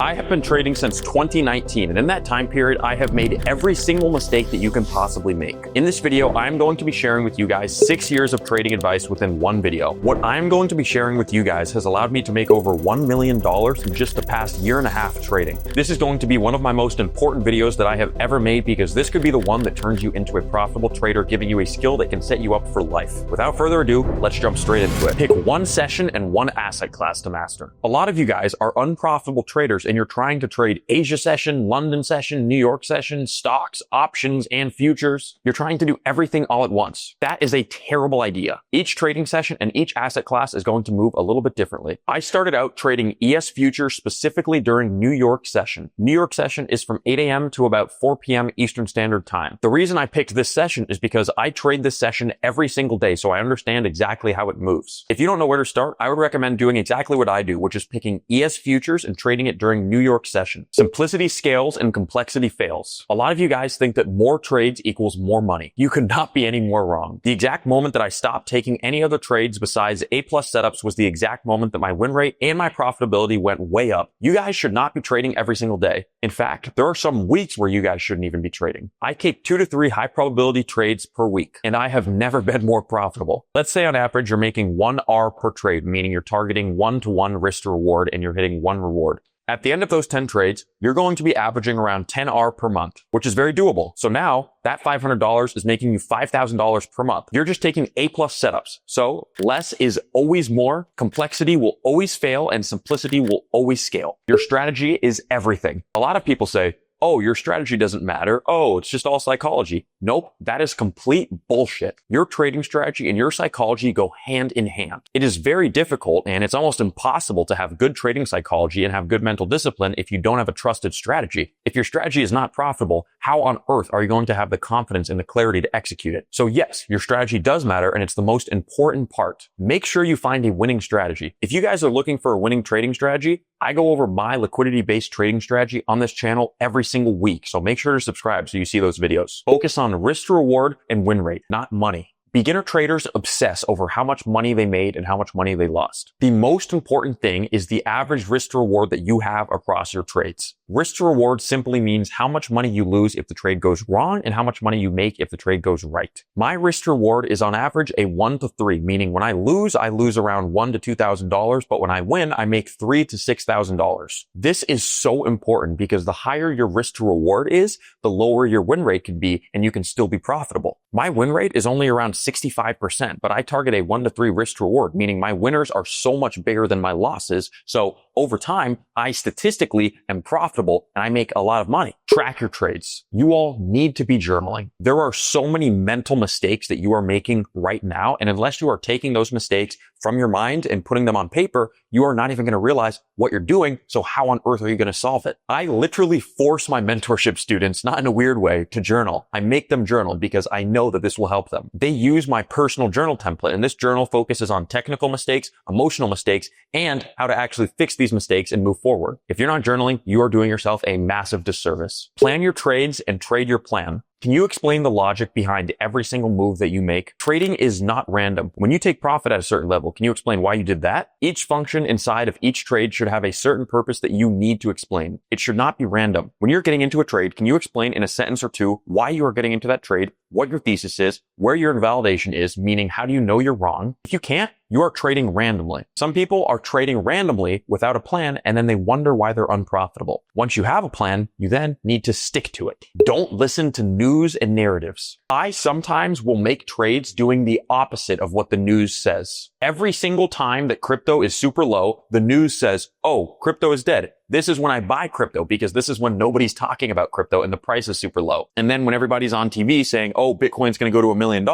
I have been trading since 2019, and in that time period, I have made every single mistake that you can possibly make. In this video, I'm going to be sharing with you guys 6 years of trading advice within one video. What I'm going to be sharing with you guys has allowed me to make over $1 million in just the past year and a half trading. This is going to be one of my most important videos that I have ever made because this could be the one that turns you into a profitable trader, giving you a skill that can set you up for life. Without further ado, let's jump straight into it. Pick one session and one asset class to master. A lot of you guys are unprofitable traders and you're trying to trade Asia session, London session, New York session, stocks, options, and futures. You're trying to do everything all at once. That is a terrible idea. Each trading session and each asset class is going to move a little bit differently. I started out trading ES futures specifically during New York session. New York session is from 8 a.m. to about 4 p.m. Eastern Standard Time. The reason I picked this session is because I trade this session every single day, so I understand exactly how it moves. If you don't know where to start, I would recommend doing exactly what I do, which is picking ES futures and trading it during New York session. Simplicity scales and complexity fails. A lot of you guys think that more trades equals more money. You could not be any more wrong. The exact moment that I stopped taking any other trades besides A+ setups was the exact moment that my win rate and my profitability went way up. You guys should not be trading every single day. In fact, there are some weeks where you guys shouldn't even be trading. I keep 2 to 3 high probability trades per week, and I have never been more profitable. Let's say on average, you're making 1 R per trade, meaning you're targeting 1-to-1 risk to reward and you're hitting 1 reward. At the end of those 10 trades, you're going to be averaging around 10 R per month, which is very doable. So now that $500 is making you $5,000 per month. You're just taking A+ setups. So less is always more. Complexity will always fail and simplicity will always scale. Your strategy is everything. A lot of people say, oh, your strategy doesn't matter. Oh, it's just all psychology. Nope, that is complete bullshit. Your trading strategy and your psychology go hand in hand. It is very difficult and it's almost impossible to have good trading psychology and have good mental discipline if you don't have a trusted strategy. If your strategy is not profitable, how on earth are you going to have the confidence and the clarity to execute it? So yes, your strategy does matter and it's the most important part. Make sure you find a winning strategy. If you guys are looking for a winning trading strategy, I go over my liquidity-based trading strategy on this channel every single week. So make sure to subscribe so you see those videos. Focus on risk to reward and win rate, not money. Beginner traders obsess over how much money they made and how much money they lost. The most important thing is the average risk to reward that you have across your trades. Risk to reward simply means how much money you lose if the trade goes wrong and how much money you make if the trade goes right. My risk to reward is on average a 1 to 3, meaning when I lose around $1,000 to $2,000, but when I win, I make $3,000 to $6,000. This is so important because the higher your risk to reward is, the lower your win rate can be and you can still be profitable. My win rate is only around 65%, but I target a 1 to 3 risk to reward, meaning my winners are so much bigger than my losses. So over time, I statistically am profitable and I make a lot of money. Track your trades. You all need to be journaling. There are so many mental mistakes that you are making right now. And unless you are taking those mistakes from your mind and putting them on paper, you are not even going to realize what you're doing. So how on earth are you going to solve it? I literally force my mentorship students, not in a weird way, to journal. I make them journal because I know that this will help them. They use my personal journal template, and this journal focuses on technical mistakes, emotional mistakes, and how to actually fix these mistakes and move forward. If you're not journaling, you are doing yourself a massive disservice. Plan your trades and trade your plan. Can you explain the logic behind every single move that you make? Trading is not random. When you take profit at a certain level, can you explain why you did that? Each function inside of each trade should have a certain purpose that you need to explain. It should not be random. When you're getting into a trade, can you explain in a sentence or two why you are getting into that trade, what your thesis is, where your invalidation is, meaning how do you know you're wrong? If you can't, you are trading randomly. Some people are trading randomly without a plan and then they wonder why they're unprofitable. Once you have a plan, you then need to stick to it. Don't listen to news and narratives. I sometimes will make trades doing the opposite of what the news says. Every single time that crypto is super low, the news says, oh, crypto is dead. This is when I buy crypto because this is when nobody's talking about crypto and the price is super low. And then when everybody's on TV saying, oh, Bitcoin's going to go to $1 million,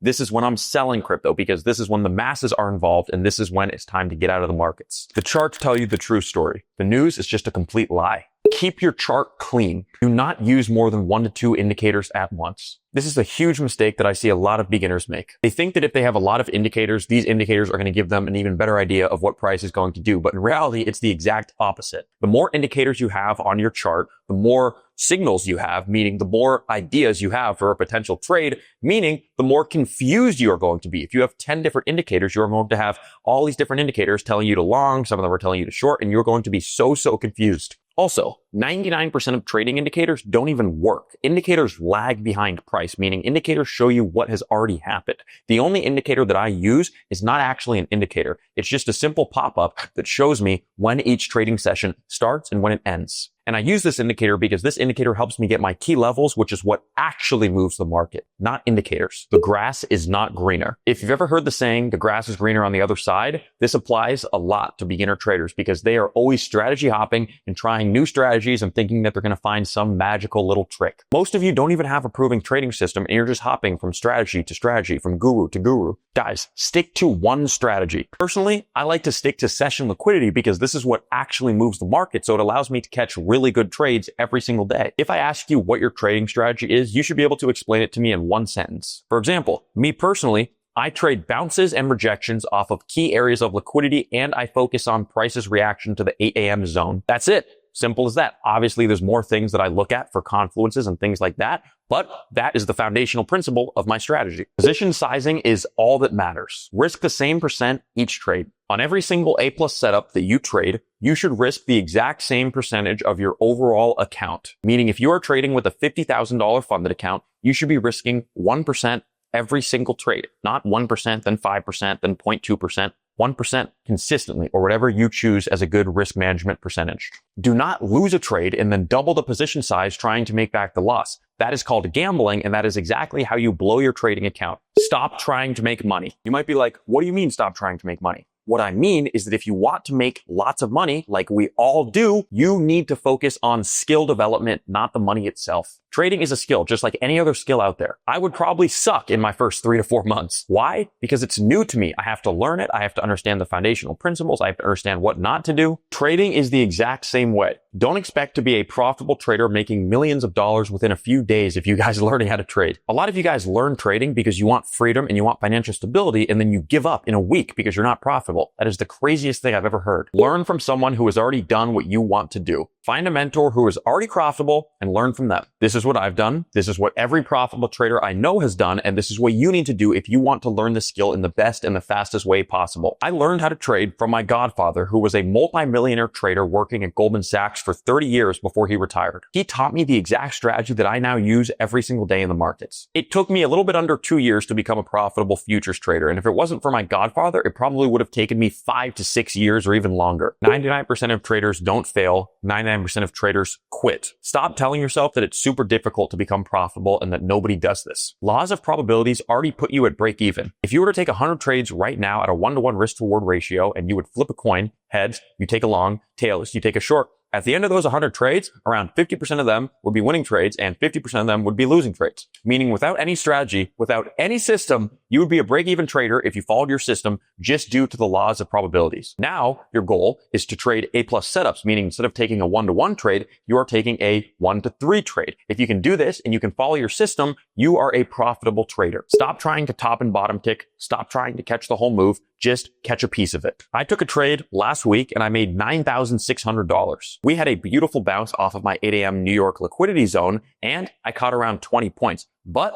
this is when I'm selling crypto because this is when the masses are involved and this is when it's time to get out of the markets. The charts tell you the true story. The news is just a complete lie. Keep your chart clean. Do not use more than 1 to 2 indicators at once. This is a huge mistake that I see a lot of beginners make. They think that if they have a lot of indicators, these indicators are going to give them an even better idea of what price is going to do. But in reality, it's the exact opposite. The more indicators you have on your chart, the more signals you have, meaning the more ideas you have for a potential trade, meaning the more confused you are going to be. If you have 10 different indicators, you're going to have all these different indicators telling you to long, some of them are telling you to short, and you're going to be so confused. Also, 99% of trading indicators don't even work. Indicators lag behind price, meaning indicators show you what has already happened. The only indicator that I use is not actually an indicator. It's just a simple pop-up that shows me when each trading session starts and when it ends. And I use this indicator because this indicator helps me get my key levels, which is what actually moves the market, not indicators. The grass is not greener. If you've ever heard the saying, the grass is greener on the other side, this applies a lot to beginner traders because they are always strategy hopping and trying new strategies and thinking that they're going to find some magical little trick. Most of you don't even have a proven trading system and you're just hopping from strategy to strategy, from guru to guru. Guys, stick to one strategy. Personally, I like to stick to session liquidity because this is what actually moves the market, so it allows me to catch really good trades every single day. If I ask you what your trading strategy is, you should be able to explain it to me in one sentence. For example, me personally, I trade bounces and rejections off of key areas of liquidity and I focus on price's reaction to the 8 a.m. zone. That's it. Simple as that. Obviously, there's more things that I look at for confluences and things like that, but that is the foundational principle of my strategy. Position sizing is all that matters. Risk the same percent each trade. On every single A+ setup that you trade, you should risk the exact same percentage of your overall account. Meaning if you are trading with a $50,000 funded account, you should be risking 1% every single trade. Not 1%, then 5%, then 0.2%. 1% consistently, or whatever you choose as a good risk management percentage. Do not lose a trade and then double the position size trying to make back the loss. That is called gambling, and that is exactly how you blow your trading account. Stop trying to make money. You might be like, what do you mean stop trying to make money? What I mean is that if you want to make lots of money, like we all do, you need to focus on skill development, not the money itself. Trading is a skill, just like any other skill out there. I would probably suck in my first 3 to 4 months. Why? Because it's new to me. I have to learn it. I have to understand the foundational principles. I have to understand what not to do. Trading is the exact same way. Don't expect to be a profitable trader making millions of dollars within a few days if you guys are learning how to trade. A lot of you guys learn trading because you want freedom and you want financial stability, and then you give up in a week because you're not profitable. That is the craziest thing I've ever heard. Learn from someone who has already done what you want to do. Find a mentor who is already profitable and learn from them. This is what I've done. This is what every profitable trader I know has done. And this is what you need to do if you want to learn the skill in the best and the fastest way possible. I learned how to trade from my godfather, who was a multi-millionaire trader working at Goldman Sachs for 30 years before he retired. He taught me the exact strategy that I now use every single day in the markets. It took me a little bit under 2 years to become a profitable futures trader. And if it wasn't for my godfather, it probably would have taken me 5 to 6 years or even longer. 99% of traders don't fail. 99% of traders quit. Stop telling yourself that it's super difficult to become profitable and that nobody does this. Laws of probabilities already put you at break even. If you were to take 100 trades right now at a 1-to-1 risk to reward ratio and you would flip a coin, heads, you take a long, tails, you take a short. At the end of those 100 trades, around 50% of them would be winning trades and 50% of them would be losing trades. Meaning without any strategy, without any system, you would be a break-even trader if you followed your system just due to the laws of probabilities. Now, your goal is to trade A+ setups, meaning instead of taking a 1-to-1 trade, you are taking a 1-to-3 trade. If you can do this and you can follow your system, you are a profitable trader. Stop trying to top and bottom tick. Stop trying to catch the whole move. Just catch a piece of it. I took a trade last week and I made $9,600. We had a beautiful bounce off of my 8 a.m. New York liquidity zone and I caught around 20 points. But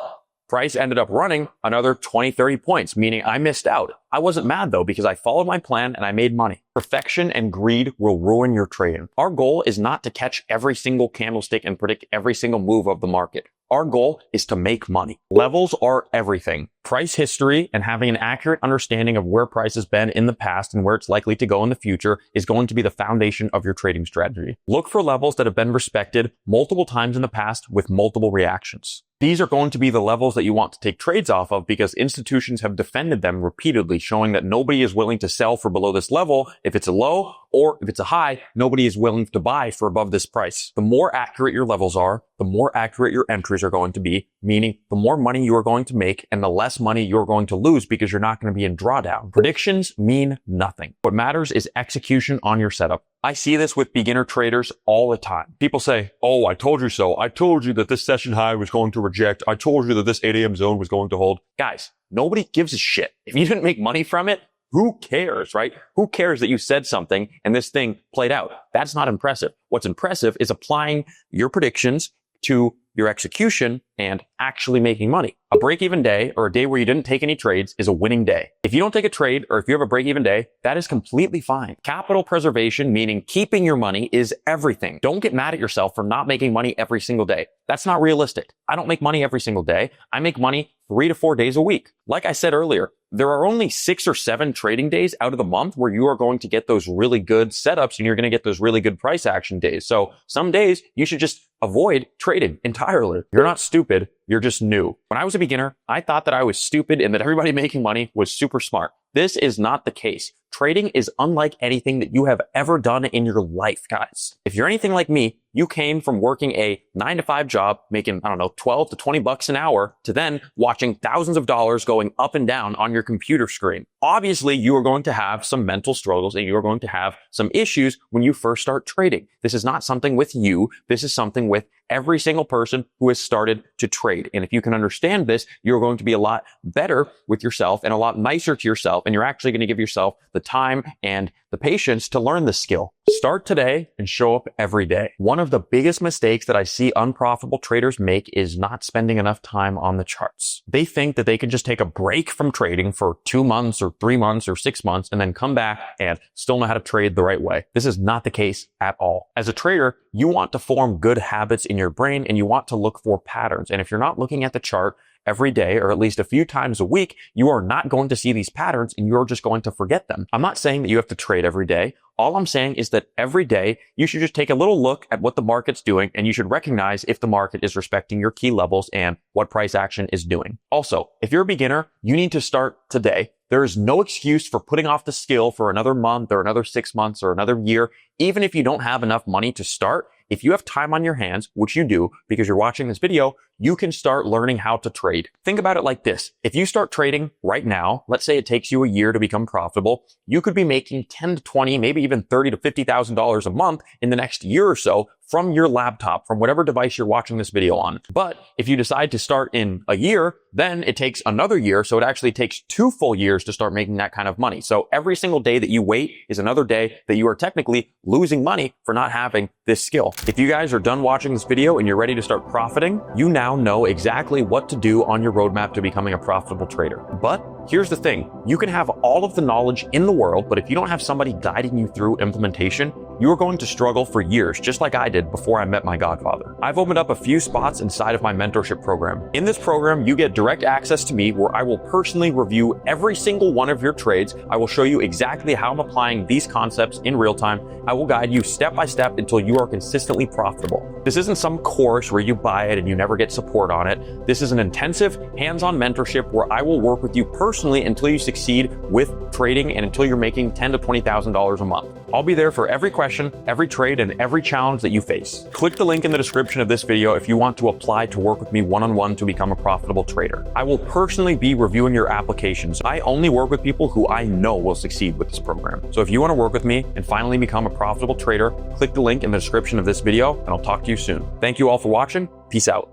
price ended up running another 20, 30 points, meaning I missed out. I wasn't mad though because I followed my plan and I made money. Perfection and greed will ruin your trading. Our goal is not to catch every single candlestick and predict every single move of the market. Our goal is to make money. Levels are everything. Price history and having an accurate understanding of where price has been in the past and where it's likely to go in the future is going to be the foundation of your trading strategy. Look for levels that have been respected multiple times in the past with multiple reactions. These are going to be the levels that you want to take trades off of because institutions have defended them repeatedly, showing that nobody is willing to sell for below this level if it's a low, or if it's a high, nobody is willing to buy for above this price. The more accurate your levels are, the more accurate your entries are going to be, meaning the more money you are going to make and the less money you're going to lose because you're not going to be in drawdown. Predictions mean nothing. What matters is execution on your setup. I see this with beginner traders all the time. People say, oh, I told you so. I told you that this session high was going to reject. I told you that this 8 a.m. zone was going to hold. Guys, nobody gives a shit. If you didn't make money from it, who cares, right? Who cares that you said something and this thing played out? That's not impressive. What's impressive is applying your predictions to your execution, and actually making money. A break-even day or a day where you didn't take any trades is a winning day. If you don't take a trade or if you have a break-even day, that is completely fine. Capital preservation, meaning keeping your money, is everything. Don't get mad at yourself for not making money every single day. That's not realistic. I don't make money every single day. I make money 3 to 4 days a week. Like I said earlier, there are only 6 or 7 trading days out of the month where you are going to get those really good setups and you're going to get those really good price action days. So some days you should just avoid trading entirely. You're not stupid. You're just new. When I was a beginner, I thought that I was stupid and that everybody making money was super smart. This is not the case. Trading is unlike anything that you have ever done in your life, guys. If you're anything like me, you came from working a 9-to-5 job, making, 12 to 20 bucks an hour, to then watching thousands of dollars going up and down on your computer screen. Obviously, you are going to have some mental struggles and you are going to have some issues when you first start trading. This is not something with you. This is something with every single person who has started to trade. And if you can understand this, you're going to be a lot better with yourself and a lot nicer to yourself. And you're actually going to give yourself the time and the patience to learn this skill. Start today and show up every day. One of the biggest mistakes that I see unprofitable traders make is not spending enough time on the charts. They think that they can just take a break from trading for 2 months or 3 months or 6 months and then come back and still know how to trade the right way. This is not the case at all. As a trader, you want to form good habits in your brain and you want to look for patterns. And if you're not looking at the chart every day, or at least a few times a week, you are not going to see these patterns and you're just going to forget them. I'm not saying that you have to trade every day. All I'm saying is that every day you should just take a little look at what the market's doing and you should recognize if the market is respecting your key levels and what price action is doing. Also, if you're a beginner, you need to start today. There is no excuse for putting off the skill for another month or another 6 months or another year. Even if you don't have enough money to start, if you have time on your hands, which you do because you're watching this video, you can start learning how to trade. Think about it like this. If you start trading right now, let's say it takes you a year to become profitable, you could be making 10 to 20, maybe even 30 to $50,000 a month in the next year or so from your laptop, from whatever device you're watching this video on. But if you decide to start in a year, then it takes another year. So it actually takes 2 full years to start making that kind of money. So every single day that you wait is another day that you are technically losing money for not having this skill. If you guys are done watching this video and you're ready to start profiting, you now know exactly what to do on your roadmap to becoming a profitable trader. But here's the thing, you can have all of the knowledge in the world, but if you don't have somebody guiding you through implementation, you are going to struggle for years, just like I did before I met my godfather. I've opened up a few spots inside of my mentorship program. In this program, you get direct access to me where I will personally review every single one of your trades. I will show you exactly how I'm applying these concepts in real time. I will guide you step by step until you are consistently profitable. This isn't some course where you buy it and you never get support on it. This is an intensive, hands-on mentorship where I will work with you personally until you succeed with trading and until you're making $10,000 to $20,000 a month. I'll be there for every question, every trade, and every challenge that you face. Click the link in the description of this video if you want to apply to work with me one-on-one to become a profitable trader. I will personally be reviewing your applications. I only work with people who I know will succeed with this program. So if you want to work with me and finally become a profitable trader, click the link in the description of this video and I'll talk to you soon. Thank you all for watching. Peace out.